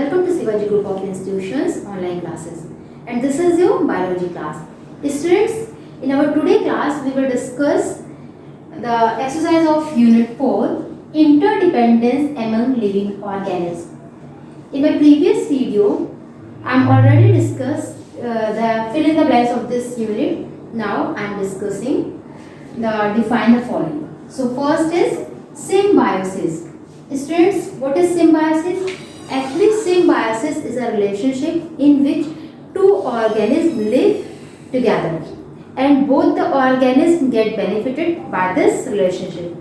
Welcome to Shivaji Group of Institutions online classes, and this is your biology class. Students, in our today class we will discuss the exercise of unit 4, interdependence among living organisms. In my previous video I am already discussed the fill in the blanks of this unit. Now I am discussing the define the following. So first is symbiosis. Students, what is symbiosis? Actually, symbiosis is a relationship in which two organisms live together and both the organisms get benefited by this relationship.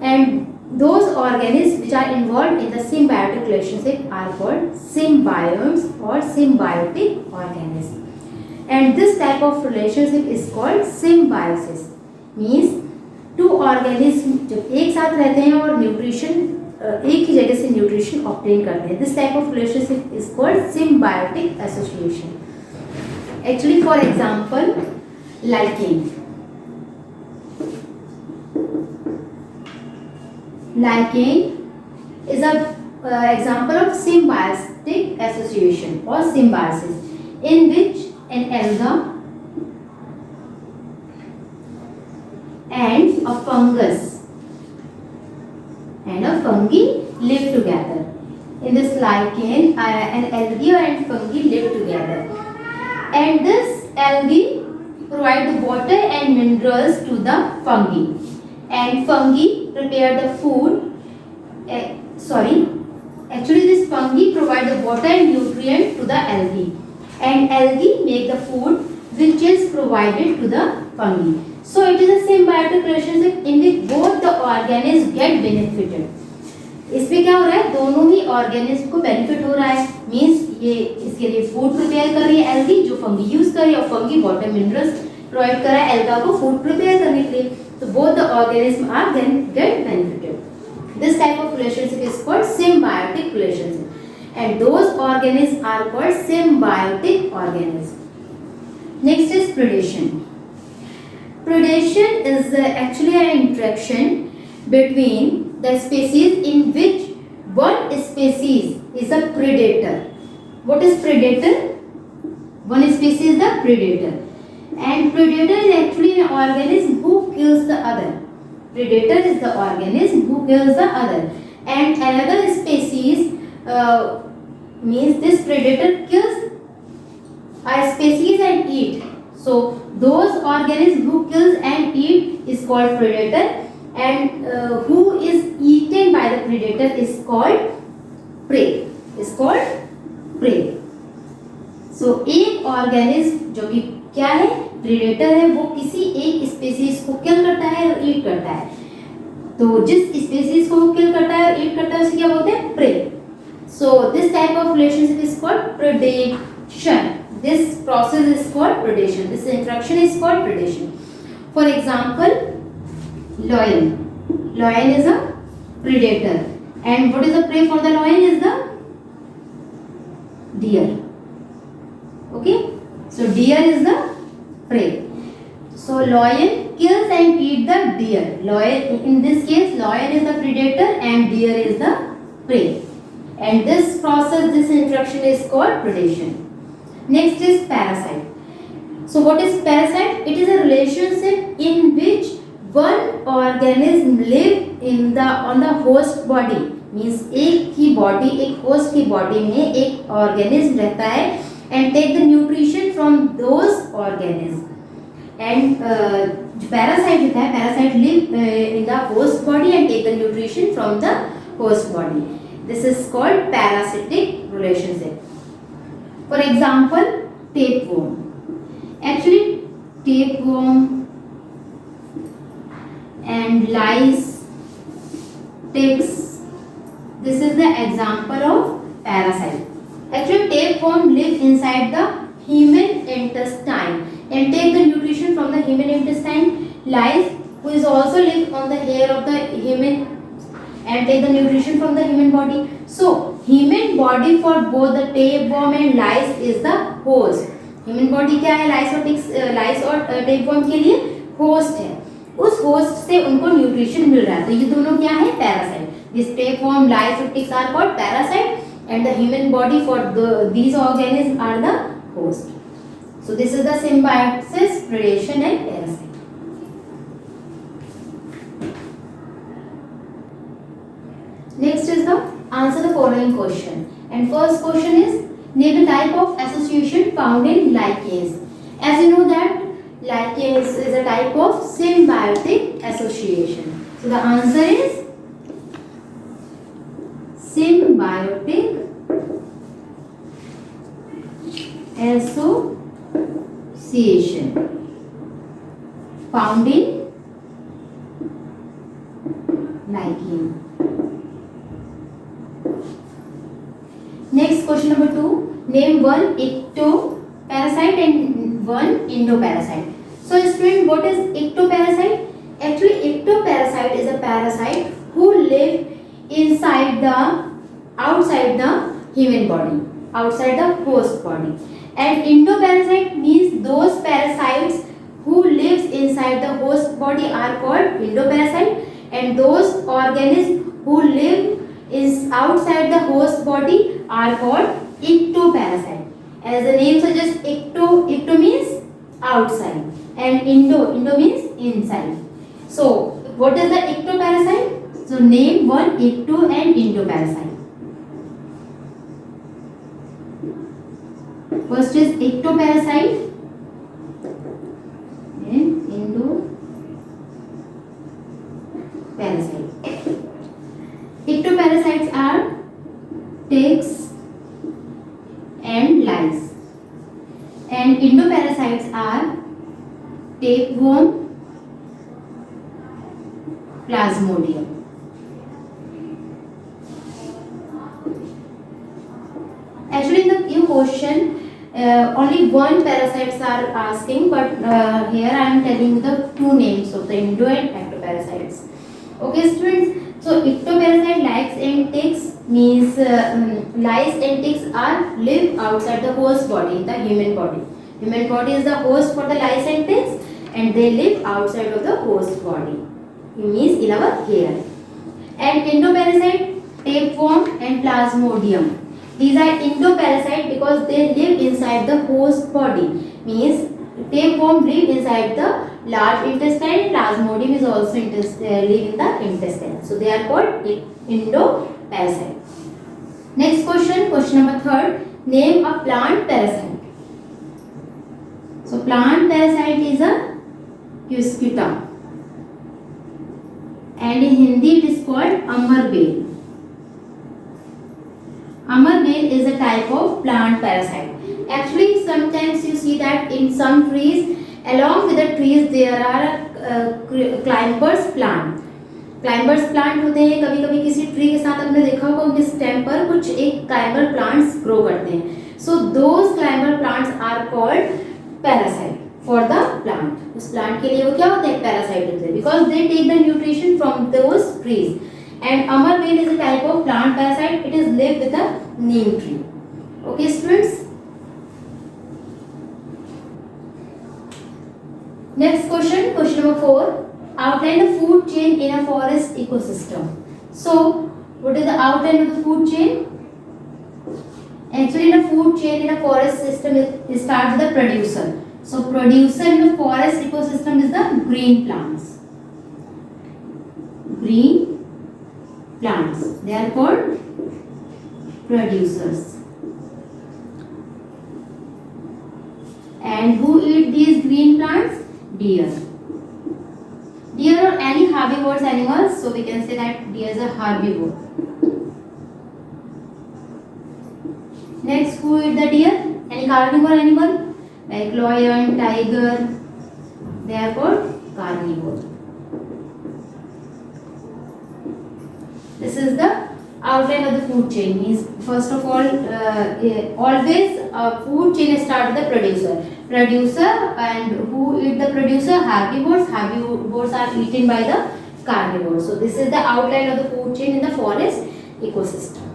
And those organisms which are involved in the symbiotic relationship are called symbionts or symbiotic organisms. And this type of relationship is called symbiosis. Means two organism जब एक साथ रहते हैं और nutrition एक ही जगह से nutrition obtain करते हैं, this type of relationship is called symbiotic association. Actually for example lichen is a example of symbiotic association or symbiosis in which an alga and a fungus and a fungi live together. In this lichen, an algae and fungi live together, and this algae provide the water and minerals to the fungi, and fungi prepare the food. Actually this fungi provide the water and nutrient to the algae, and algae make the food which is provided to the fungi. So it is a symbiotic relationship in which both the organisms get benefited. इसमें क्या हो रहा है, दोनों ही organism को benefit हो रहा है. मींस ये इसके लिए फूड प्रिपेयर कर रही है एल्गी जो फंगी यूज कर रही है, और फंगी वाटर मिनरल्स प्रोवाइड कर रहा है एल्गा को फूड प्रिपेयर करने के लिए. तो both the organism are get benefited. This type of relationship is called symbiotic relationship, and those organism are called symbiotic organism. Next is predation. Predation is actually an interaction between the species in which one species is a predator. What is predator? One species is the predator, and predator is actually an organism who kills the other. Predator is the organism who kills the other, and another species means this predator kills a species and eat. So those organisms who kills and eat is called predator, and who is eaten by the predator is called prey. Is called prey. So एक organism जो कि क्या है, predator है, वो किसी एक species को kill करता है और eat करता है. तो जिस species को वो kill करता है और eat करता है उसे क्या बोलते हैं, prey. So this type of relationship is called predation. This process is called predation. This interaction is called predation. For example, lion. Lion is a predator, and what is the prey for the lion is the deer. Okay, so deer is the prey. So lion kills and eat the deer. Lion, in this case, lion is the predator and deer is the prey. And this process, this interaction is called predation. Next is parasite. So what is parasite? It is a relationship in which one organism live on the host body. Means एक ही body, एक host की body में एक organism रहता है and take the nutrition from those organisms. And parasite होता है, parasite live in the host body and take the nutrition from the host body. This is called parasitic relationship. For example, tapeworm. Actually, tapeworm and lice, ticks. This is the example of parasite. Actually, tapeworm live inside the human intestine and take the nutrition from the human intestine. Lice, who is also live on the hair of the human and take the nutrition from the human body. So human body for both the tapeworm and lice is the host. Human body क्या है, lice और tapeworm के लिए host है. उस host से उनको nutrition मिल रहा है. तो ये दोनों क्या है, parasite. This tapeworm, lice और ticks are called parasite, and the human body for these organisms are the host. So this is the symbiosis, predation and parasite. Next is the answer the following question. And first question is name the type of association found in lichens. As you know that lichens is a type of symbiotic association. So the answer is symbiotic association found in lichen. Next question number 2. Name one ectoparasite and one endoparasite. So student, what is ectoparasite? Actually, ectoparasite is a parasite who live outside the human body, outside the host body. And endoparasite means those parasites who lives inside the host body are called endoparasite, and those organisms who live is outside the host body are called ectoparasite. As the name suggests, ecto means outside and endo means inside. So what is the ectoparasite? So name one ecto and endoparasite. First is ectoparasite and endoparasite. Ectoparasites are ticks and lice, and endoparasites are tapeworm, plasmodium. Actually, in the question, only one parasites are asking, but here I am telling the two names of the endo and ectoparasites. Okay, students. So ectoparasite lice and ticks means lice and ticks are live outside the host body, in the human body. Human body is the host for the lice and ticks, and they live outside of the host body. It means in our hair. And endoparasite, tapeworm and plasmodium. These are endoparasite because they live inside the host body. Means tapeworm live inside the large intestine. Plasmodium is also live in the intestine. So they are called endoparasite. Next question, question number 3. Name a plant parasite. So plant parasite is a cuscuta, and in Hindi it is called amarbel. Amarbel is a type of plant parasite. Actually, sometimes you see that in some trees, along with the trees there are climbers plant. Climbers plant होते हैं, कभी कभी किसी tree के साथ आपने देखा होगा उनके स्टेम पर कुछ एक क्लाइंबर प्लांट्स ग्रो करते हैं. So those climber plants are called parasite for the plant. उस प्लांट के लिए वो क्या होते हैं, पैरासाइट होते हैं, because they take the nutrition from those trees. And अमरबेल is a type of plant parasite. It is live with the neem tree. Okay students. Next question, question number 4. Outline the food chain in a forest ecosystem. So, what is the outline of the food chain? Actually, in a food chain in a forest system, it starts with the producer. So, producer in the forest ecosystem is the green plants. Green plants. They are called producers. And who eat these green plants? Deer. Deer or any herbivorous animals, so we can say that deer is a herbivore. Next, who eat the deer? Any carnivore animal like lion, tiger, they are called carnivore. This is the outline of the food chain. Means first of all, always food chain starts with the producer. Producer, and who eat the producer? Herbivores. Herbivores are eaten by the carnivores. So this is the outline of the food chain in the forest ecosystem.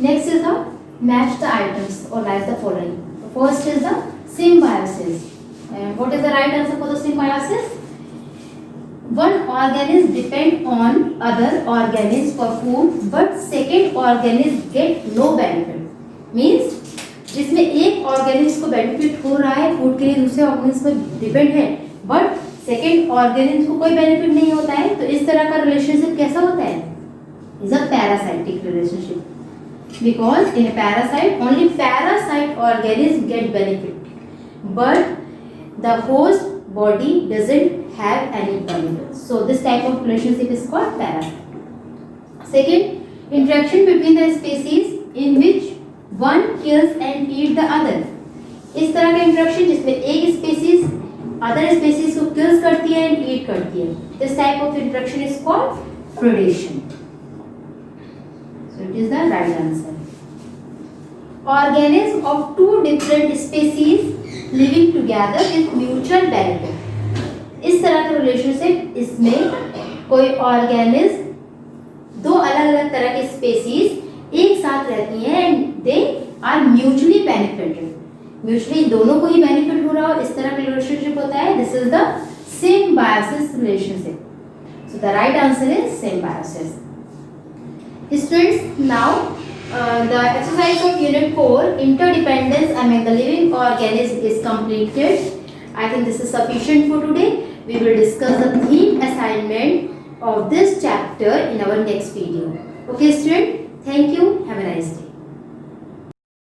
Next is the match the items or write the following. The first is the symbiosis. And what is the right answer for the symbiosis? one organism depend on other organisms for food but second organism get no benefit means जिसमें एक organism को benefit हो रहा है food के लिए दूसरे organism पर डिपेंड है बट सेकेंड ऑर्गेनिज्म को कोई बेनिफिट नहीं होता है तो इस तरह का रिलेशनशिप कैसा होता है is a parasitic relationship because in parasite only parasite organism get benefit but the host body doesn't have any benefit. So this type of relationship is called parasite. Second, interaction between the species in which one kills and eat the other. इस तरह का interaction जिसमें एक species other species को kills करती है and eat करती है. This type of interaction is called predation. So it is the right answer. Organisms of two different species living together with mutual benefit. इस तरह का रिलेशनशिप इसमें कोई ऑर्गेनिज्म दो अलग अलग तरह के स्पेसीज एक साथ रहती हैं and they are mutually benefited. Mutually दोनों को ही बेनिफिट हो रहा हो इस तरह का रिलेशनशिप होता है. This is the symbiosis relationship. So the right answer is symbiosis. Students, now the exercise of unit 4 interdependence among the living organisms is completed. I think this is sufficient for today. We will discuss the theme assignment of this chapter in our next video. Okay student, thank you. Have a nice day.